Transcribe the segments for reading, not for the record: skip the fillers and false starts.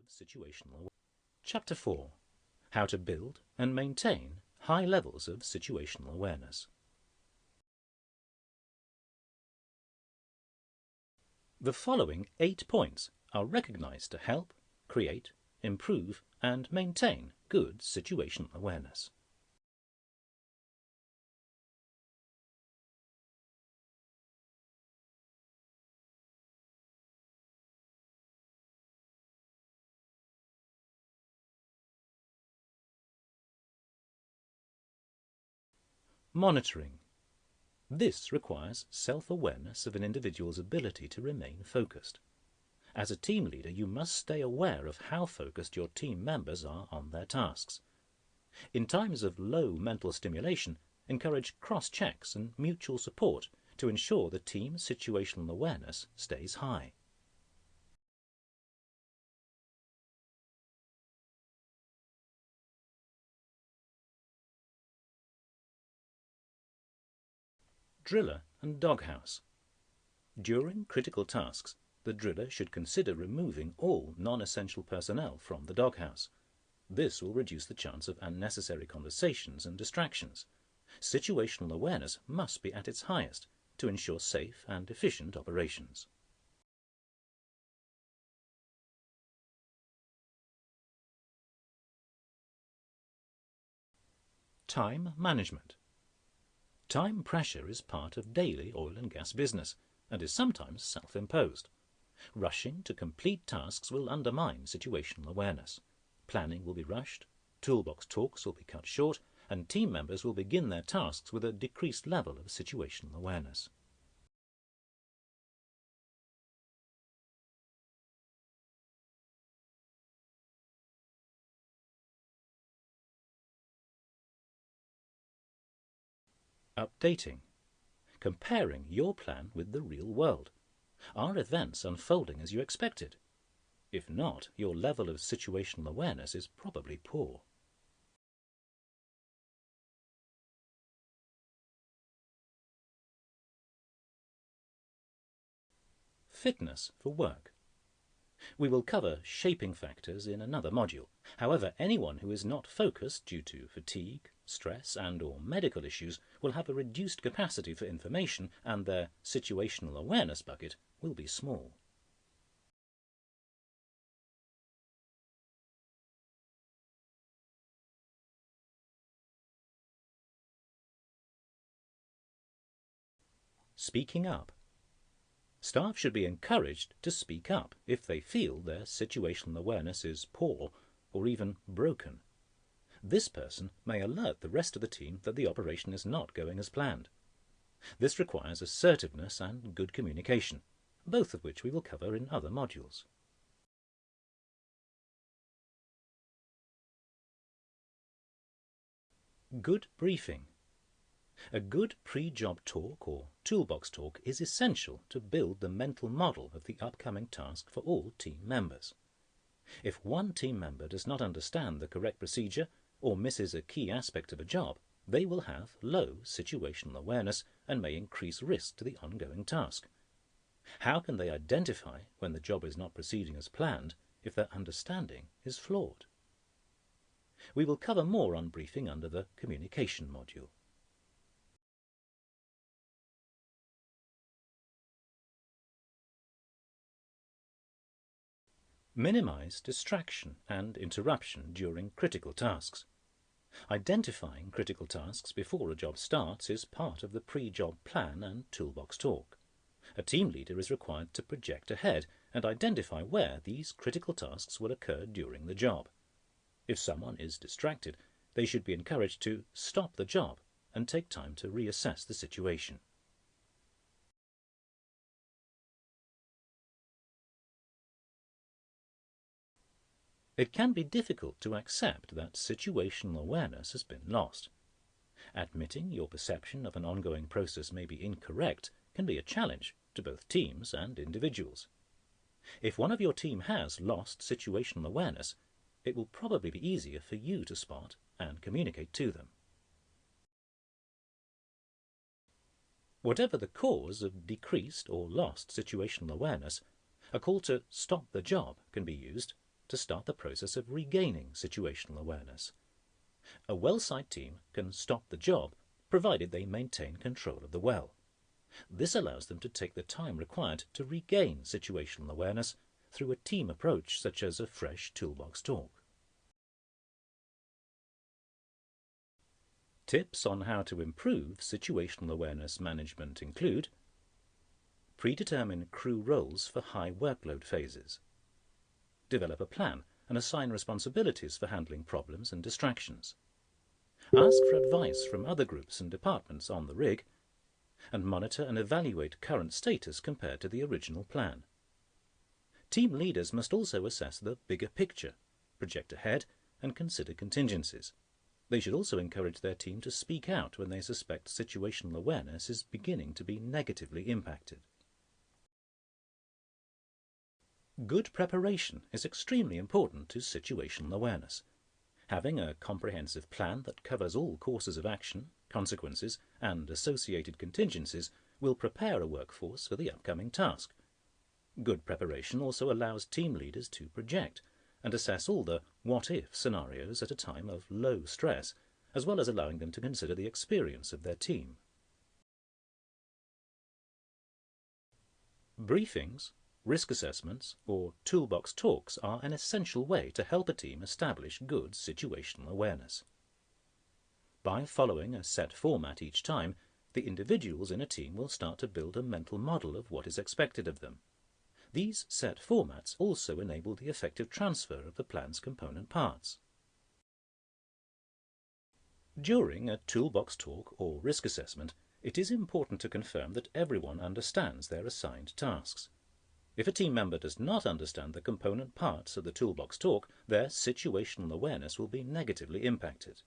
of situational awareness. Chapter 4. How to build and maintain high levels of situational awareness. The following 8 points are recognized to help, create, improve, and maintain good situational awareness. Monitoring. This requires self-awareness of an individual's ability to remain focused. As a team leader, you must stay aware of how focused your team members are on their tasks. In times of low mental stimulation, encourage cross-checks and mutual support to ensure the team's situational awareness stays high. Driller and doghouse. During critical tasks, the driller should consider removing all non-essential personnel from the doghouse. This will reduce the chance of unnecessary conversations and distractions. Situational awareness must be at its highest to ensure safe and efficient operations. Time management. Time pressure is part of daily oil and gas business and is sometimes self-imposed. Rushing to complete tasks will undermine situational awareness. Planning will be rushed, toolbox talks will be cut short, and team members will begin their tasks with a decreased level of situational awareness. Updating. Comparing your plan with the real world. Are events unfolding as you expected? If not, your level of situational awareness is probably poor. Fitness for work. We will cover shaping factors in another module. However, anyone who is not focused due to fatigue, stress and/or medical issues will have a reduced capacity for information, and their situational awareness bucket will be small. Speaking up. Staff should be encouraged to speak up if they feel their situational awareness is poor or even broken. This person may alert the rest of the team that the operation is not going as planned. This requires assertiveness and good communication, both of which we will cover in other modules. Good briefing. A good pre-job talk or toolbox talk is essential to build the mental model of the upcoming task for all team members. If one team member does not understand the correct procedure or misses a key aspect of a job, they will have low situational awareness and may increase risk to the ongoing task. How can they identify when the job is not proceeding as planned if their understanding is flawed? We will cover more on briefing under the communication module. Minimize distraction and interruption during critical tasks. Identifying critical tasks before a job starts is part of the pre-job plan and toolbox talk. A team leader is required to project ahead and identify where these critical tasks will occur during the job. If someone is distracted, they should be encouraged to stop the job and take time to reassess the situation. It can be difficult to accept that situational awareness has been lost. Admitting your perception of an ongoing process may be incorrect can be a challenge to both teams and individuals. If one of your team has lost situational awareness, it will probably be easier for you to spot and communicate to them. Whatever the cause of decreased or lost situational awareness, a call to stop the job can be used to start the process of regaining situational awareness. A well site team can stop the job provided they maintain control of the well. This allows them to take the time required to regain situational awareness through a team approach such as a fresh toolbox talk. Tips on how to improve situational awareness management include: predetermine crew roles for high workload phases. Develop a plan and assign responsibilities for handling problems and distractions. Ask for advice from other groups and departments on the rig, and monitor and evaluate current status compared to the original plan. Team leaders must also assess the bigger picture, project ahead, and consider contingencies. They should also encourage their team to speak out when they suspect situational awareness is beginning to be negatively impacted. Good preparation is extremely important to situational awareness. Having a comprehensive plan that covers all courses of action, consequences, and associated contingencies will prepare a workforce for the upcoming task. Good preparation also allows team leaders to project and assess all the what-if scenarios at a time of low stress, as well as allowing them to consider the experience of their team. Briefings, risk assessments, or toolbox talks are an essential way to help a team establish good situational awareness. By following a set format each time, the individuals in a team will start to build a mental model of what is expected of them. These set formats also enable the effective transfer of the plan's component parts. During a toolbox talk or risk assessment, it is important to confirm that everyone understands their assigned tasks. If a team member does not understand the component parts of the toolbox talk, their situational awareness will be negatively impacted.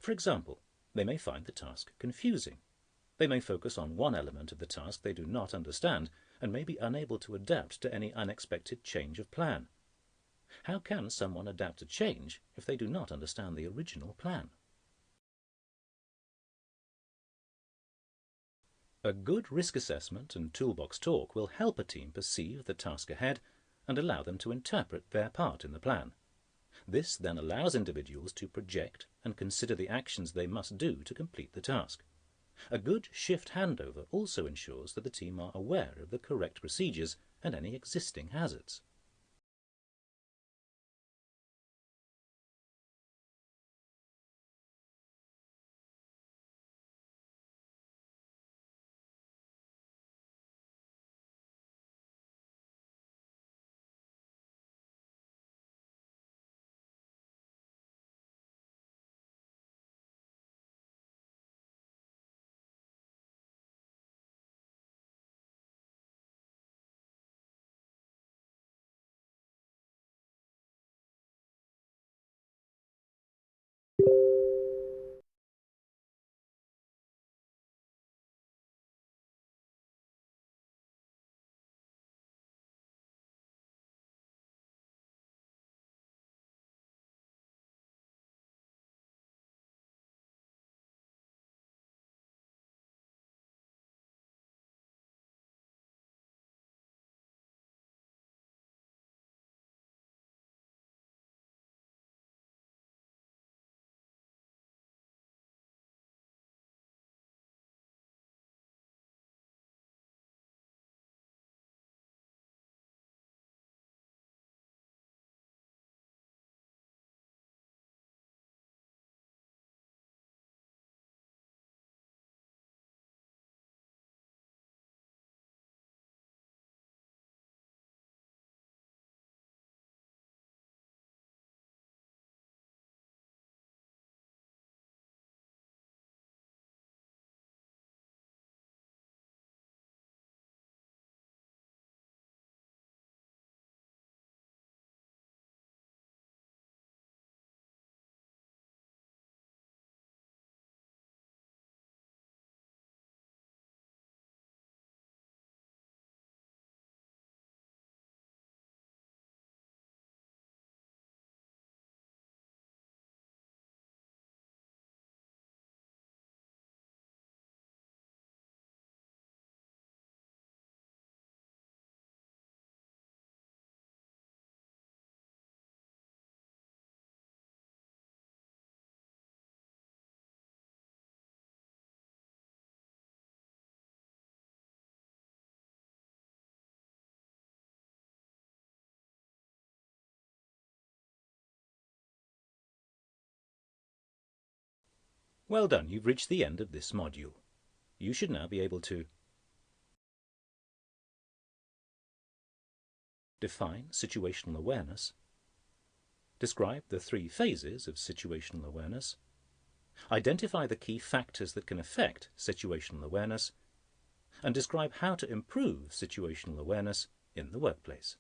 For example, they may find the task confusing. They may focus on one element of the task they do not understand and may be unable to adapt to any unexpected change of plan. How can someone adapt to change if they do not understand the original plan? A good risk assessment and toolbox talk will help a team perceive the task ahead and allow them to interpret their part in the plan. This then allows individuals to project and consider the actions they must do to complete the task. A good shift handover also ensures that the team are aware of the correct procedures and any existing hazards. Well done, you've reached the end of this module. You should now be able to define situational awareness, describe the 3 phases of situational awareness, identify the key factors that can affect situational awareness, and describe how to improve situational awareness in the workplace.